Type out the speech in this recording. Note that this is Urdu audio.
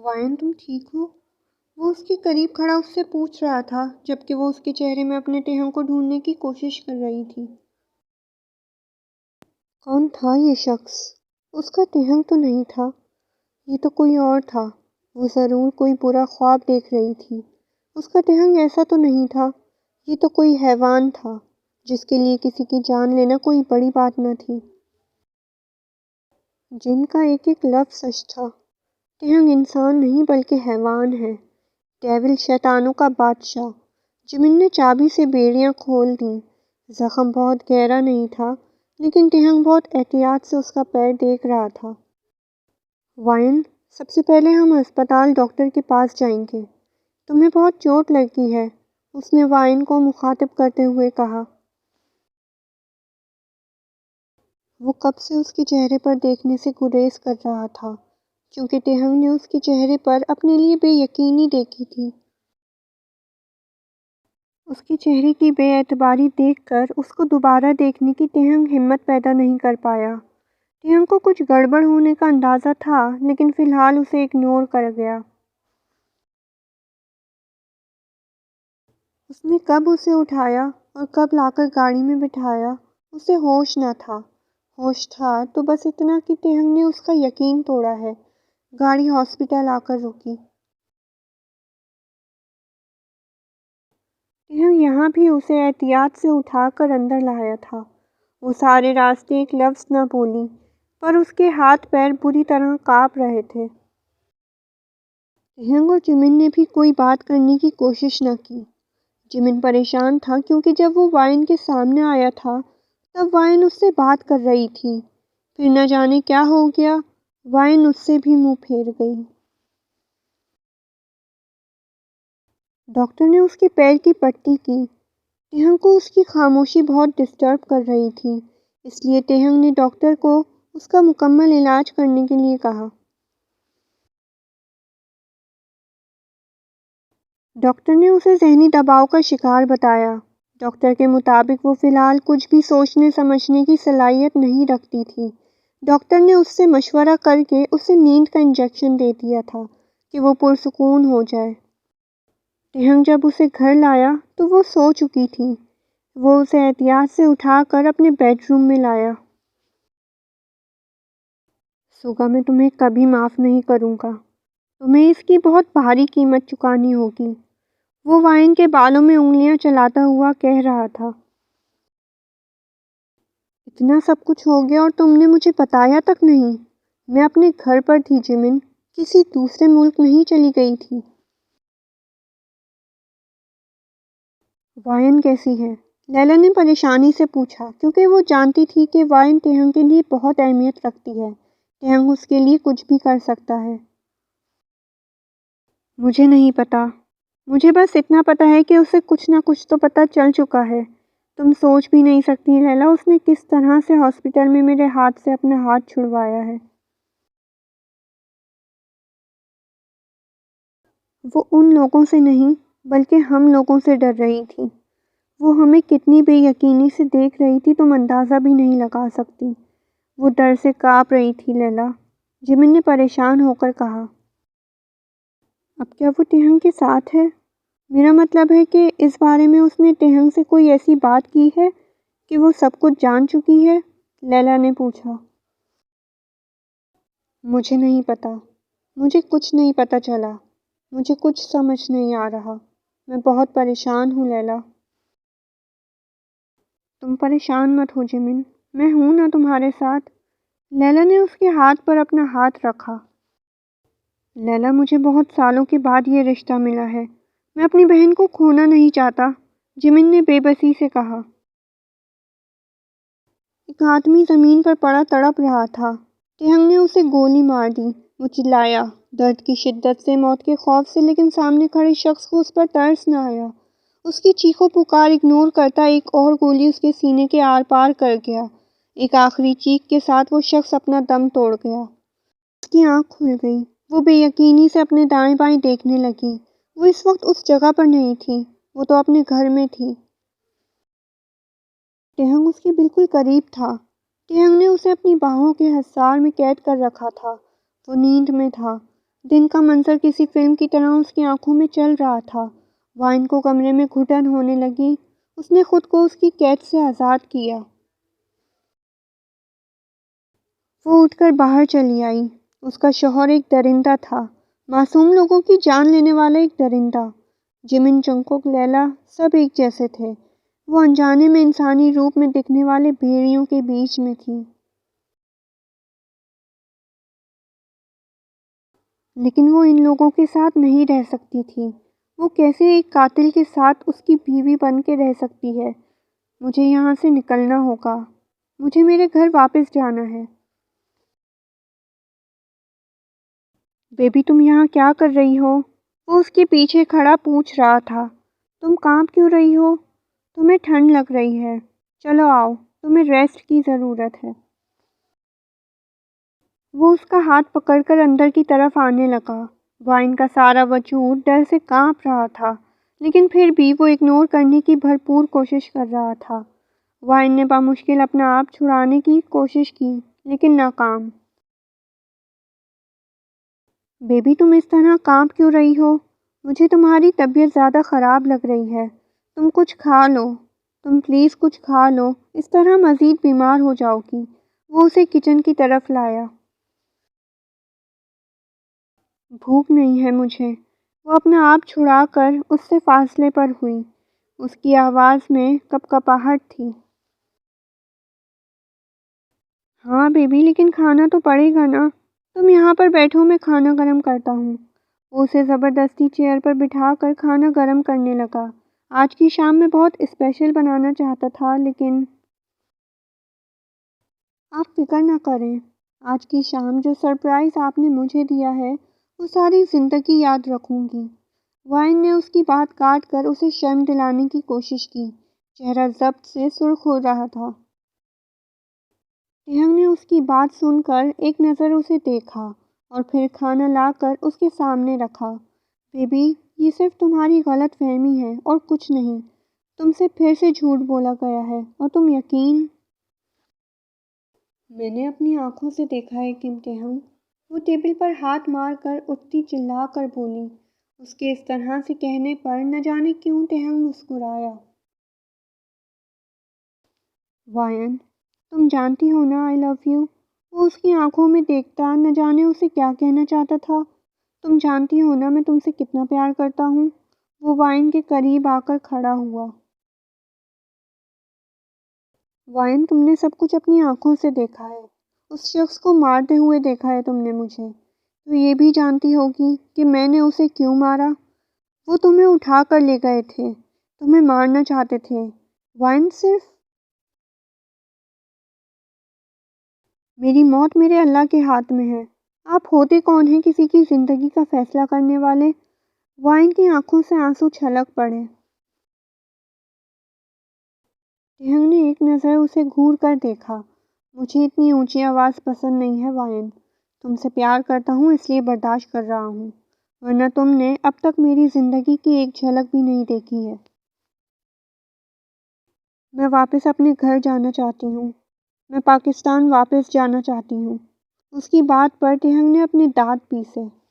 وائن تم ٹھیک ہو؟ وہ اس کے قریب کھڑا اس سے پوچھ رہا تھا جبکہ وہ اس کے چہرے میں اپنے ٹہنگ کو ڈھونڈنے کی کوشش کر رہی تھی۔ کون تھا یہ شخص؟ اس کا ٹہنگ تو نہیں تھا، یہ تو کوئی اور تھا۔ وہ ضرور کوئی برا خواب دیکھ رہی تھی۔ اس کا ٹہنگ ایسا تو نہیں تھا، یہ تو کوئی حیوان تھا جس کے لیے کسی کی جان لینا کوئی بڑی بات نہ تھی۔ جن کا ایک ایک لفظ سچ تھا۔ ٹہنگ انسان نہیں بلکہ حیوان ہے، ڈیول شیطانوں کا بادشاہ۔ جمن نے چابی سے بیڑیاں کھول دیں۔ زخم بہت گہرا نہیں تھا لیکن ٹہنگ بہت احتیاط سے اس کا پیر دیکھ رہا تھا۔ وائن، سب سے پہلے ہم ہسپتال ڈاکٹر کے پاس جائیں گے۔ تمہیں بہت چوٹ لگی ہے، اس نے وائن کو مخاطب کرتے ہوئے کہا۔ وہ کب سے اس کے چہرے پر دیکھنے سے گریز کر رہا تھا کیونکہ ٹہنگ نے اس کے چہرے پر اپنے لیے بے یقینی دیکھی تھی۔ اس کے چہرے کی بے اعتباری دیکھ کر اس کو دوبارہ دیکھنے کی ٹہنگ ہمت پیدا نہیں کر پایا۔ ٹہنگ کو کچھ گڑبڑ ہونے کا اندازہ تھا لیکن فی الحال اسے اگنور کر گیا۔ اس نے کب اسے اٹھایا اور کب لا کر گاڑی میں بٹھایا، اسے ہوش نہ تھا۔ ہوش تھا تو بس اتنا کہ ٹہنگ نے اس کا یقین توڑا ہے۔ گاڑی ہاسپٹل آ کر رکی۔ ٹہنگ یہاں بھی اسے احتیاط سے اٹھا کر اندر لایا تھا۔ وہ سارے راستے ایک لفظ نہ بولی پر اس کے ہاتھ پیر بری طرح کانپ رہے تھے۔ ٹہنگ اور جمن نے بھی کوئی بات کرنے کی کوشش نہ کی۔ جمن پریشان تھا کیونکہ جب وہ وائن کے سامنے آیا تھا تب وائن اس سے بات کر رہی تھی، پھر نہ جانے کیا ہو گیا، وائن اس سے بھی منہ پھیر گئی۔ ڈاکٹر نے اس کے پیر کی پٹی کی۔ ٹہنگ کو اس کی خاموشی بہت ڈسٹرب کر رہی تھی، اس لیے ٹہنگ نے ڈاکٹر کو اس کا مکمل علاج کرنے کے لیے کہا۔ ڈاکٹر نے اسے ذہنی دباؤ کا شکار بتایا۔ ڈاکٹر کے مطابق وہ فی الحال کچھ بھی سوچنے سمجھنے کی صلاحیت نہیں رکھتی تھی۔ ڈاکٹر نے اس سے مشورہ کر کے اسے نیند کا انجیکشن دے دیا تھا کہ وہ پرسکون ہو جائے۔ ٹہنگ جب اسے گھر لایا تو وہ سو چکی تھی۔ وہ اسے احتیاط سے اٹھا کر اپنے بیڈ روم میں لایا۔ سوگا، میں تمہیں کبھی معاف نہیں کروں گا۔ تمہیں اس کی بہت بھاری قیمت چکانی ہوگی، وہ وائن کے بالوں میں انگلیاں چلاتا ہوا کہہ رہا تھا۔ اتنا سب کچھ ہو گیا اور تم نے مجھے بتایا تک نہیں۔ میں اپنے گھر پر تھی جمن، کسی دوسرے ملک نہیں چلی گئی تھی۔ وائن کیسی ہے؟ لیلا نے پریشانی سے پوچھا کیونکہ وہ جانتی تھی کہ وائن ٹہنگ کے لیے بہت اہمیت رکھتی ہے۔ ٹہنگ اس کے لیے کچھ بھی کر سکتا ہے۔ مجھے نہیں پتا، مجھے بس اتنا پتا ہے کہ اسے کچھ نہ کچھ تو پتہ چل چکا ہے۔ تم سوچ بھی نہیں سکتی لیلا، اس نے کس طرح سے ہاسپٹل میں میرے ہاتھ سے اپنا ہاتھ چھڑوایا ہے۔ وہ ان لوگوں سے نہیں بلکہ ہم لوگوں سے ڈر رہی تھی۔ وہ ہمیں کتنی بے یقینی سے دیکھ رہی تھی تم اندازہ بھی نہیں لگا سکتی۔ وہ ڈر سے کانپ رہی تھی لیلا، جمن نے پریشان ہو کر کہا۔ اب کیا وہ ٹہنگ کے ساتھ ہے؟ میرا مطلب ہے کہ اس بارے میں اس نے ٹہنگ سے کوئی ایسی بات کی ہے کہ وہ سب کچھ جان چکی ہے؟ لیلا نے پوچھا۔ مجھے نہیں پتا، مجھے کچھ نہیں پتا چلا، مجھے کچھ سمجھ نہیں آ رہا، میں بہت پریشان ہوں لیلا۔ تم پریشان مت ہو جمن، میں ہوں نا تمہارے ساتھ۔ لیلا نے اس کے ہاتھ پر اپنا ہاتھ رکھا۔ لیلا، مجھے بہت سالوں کے بعد یہ رشتہ ملا ہے، میں اپنی بہن کو کھونا نہیں چاہتا، جمن نے بے بسی سے کہا۔ ایک آدمی زمین پر پڑا تڑپ رہا تھا۔ ٹہنگ نے اسے گولی مار دی، وہ چلایا، درد کی شدت سے، موت کے خوف سے، لیکن سامنے کھڑے شخص کو اس پر ترس نہ آیا۔ اس کی چیخو پکار اگنور کرتا ایک اور گولی اس کے سینے کے آر پار کر گیا۔ ایک آخری چیخ کے ساتھ وہ شخص اپنا دم توڑ گیا۔ اس کی آنکھ کھل گئی، وہ بے یقینی سے اپنے دائیں بائیں دیکھنے لگی۔ وہ اس وقت اس جگہ پر نہیں تھی، وہ تو اپنے گھر میں تھی۔ ٹہنگ اس کے بالکل قریب تھا۔ ٹہنگ نے اسے اپنی باہوں کے حصار میں قید کر رکھا تھا۔ وہ نیند میں تھا، دن کا منظر کسی فلم کی طرح اس کی آنکھوں میں چل رہا تھا۔ وائن کو کمرے میں گھٹن ہونے لگی۔ اس نے خود کو اس کی قید سے آزاد کیا۔ وہ اٹھ کر باہر چلی آئی۔ اس کا شوہر ایک درندہ تھا، معصوم لوگوں کی جان لینے والا ایک درندہ۔ جمن، چنگکوک، لیلا سب ایک جیسے تھے۔ وہ انجانے میں انسانی روپ میں دکھنے والے بھیڑیوں کے بیچ میں تھی، لیکن وہ ان لوگوں کے ساتھ نہیں رہ سکتی تھی۔ وہ کیسے ایک قاتل کے ساتھ اس کی بیوی بن کے رہ سکتی ہے؟ مجھے یہاں سے نکلنا ہوگا۔ مجھے میرے گھر واپس جانا ہے۔ بیبی تم یہاں کیا کر رہی ہو؟ وہ اس کے پیچھے کھڑا پوچھ رہا تھا۔ تم کانپ کیوں رہی ہو؟ تمہیں ٹھنڈ لگ رہی ہے۔ چلو آؤ، تمہیں ریسٹ کی ضرورت ہے۔ وہ اس کا ہاتھ پکڑ کر اندر کی طرف آنے لگا۔ وائن کا سارا وجود ڈر سے کانپ رہا تھا، لیکن پھر بھی وہ اگنور کرنے کی بھرپور کوشش کر رہا تھا۔ وائن نے بامشکل اپنا آپ چھڑانے کی کوشش کی، لیکن ناکام۔ بیبی تم اس طرح کانپ کیوں رہی ہو؟ مجھے تمہاری طبیعت زیادہ خراب لگ رہی ہے۔ تم کچھ کھا لو۔ تم پلیز کچھ کھا لو، اس طرح مزید بیمار ہو جاؤ گی۔ وہ اسے کچن کی طرف لایا۔ بھوک نہیں ہے مجھے۔ وہ اپنا آپ چھڑا کر اس سے فاصلے پر ہوئی۔ اس کی آواز میں کپکپاہٹ تھی۔ ہاں بیبی، لیکن کھانا تو پڑے گا نا۔ تم یہاں پر بیٹھو، میں کھانا گرم کرتا ہوں۔ وہ اسے زبردستی چیئر پر بٹھا کر کھانا گرم کرنے لگا۔ آج کی شام میں بہت اسپیشل بنانا چاہتا تھا، لیکن آپ فکر نہ کریں۔ آج کی شام جو سرپرائز آپ نے مجھے دیا ہے، وہ ساری زندگی یاد رکھوں گی۔ وائن نے اس کی بات کاٹ کر اسے شرم دلانے کی کوشش کی۔ چہرہ ضبط سے سرخ ہو رہا تھا۔ تہنگ نے اس کی بات سن کر ایک نظر اسے دیکھا اور پھر کھانا لا کر اس کے سامنے رکھا۔ بیبی، یہ صرف تمہاری غلط فہمی ہے اور کچھ نہیں۔ تم سے پھر سے جھوٹ بولا گیا ہے اور تم یقین میں نے اپنی آنکھوں سے دیکھا ہے کم تہنگ۔ وہ ٹیبل پر ہاتھ مار کر اٹھتی چلا کر بولی۔ اس کے اس طرح سے کہنے پر نہ جانے کیوں تہنگ مسکرایا۔ وائن، تم جانتی ہو نا آئی لو یو۔ وہ اس کی آنکھوں میں دیکھتا نہ جانے اسے کیا کہنا چاہتا تھا۔ تم جانتی ہو نا میں تم سے کتنا پیار کرتا ہوں۔ وہ وائن کے قریب آ کر کھڑا ہوا۔ وائن، تم نے سب کچھ اپنی آنکھوں سے دیکھا ہے۔ اس شخص کو مارتے ہوئے دیکھا ہے تم نے مجھے۔ تو یہ بھی جانتی ہوگی کہ میں نے اسے کیوں مارا۔ وہ تمہیں اٹھا کر لے گئے تھے، تمہیں مارنا چاہتے تھے۔ وائن، صرف میری موت میرے اللہ کے ہاتھ میں ہے۔ آپ ہوتے کون ہیں کسی کی زندگی کا فیصلہ کرنے والے؟ وائن کی آنکھوں سے آنسو چھلک پڑے۔ تہنگ نے ایک نظر اسے گھور کر دیکھا۔ مجھے اتنی اونچی آواز پسند نہیں ہے وائن۔ تم سے پیار کرتا ہوں اس لیے برداشت کر رہا ہوں، ورنہ تم نے اب تک میری زندگی کی ایک جھلک بھی نہیں دیکھی ہے۔ میں واپس اپنے گھر جانا چاہتی ہوں۔ میں پاکستان واپس جانا چاہتی ہوں۔ اس کی بات پر تہنگ نے اپنے دانت پیسے۔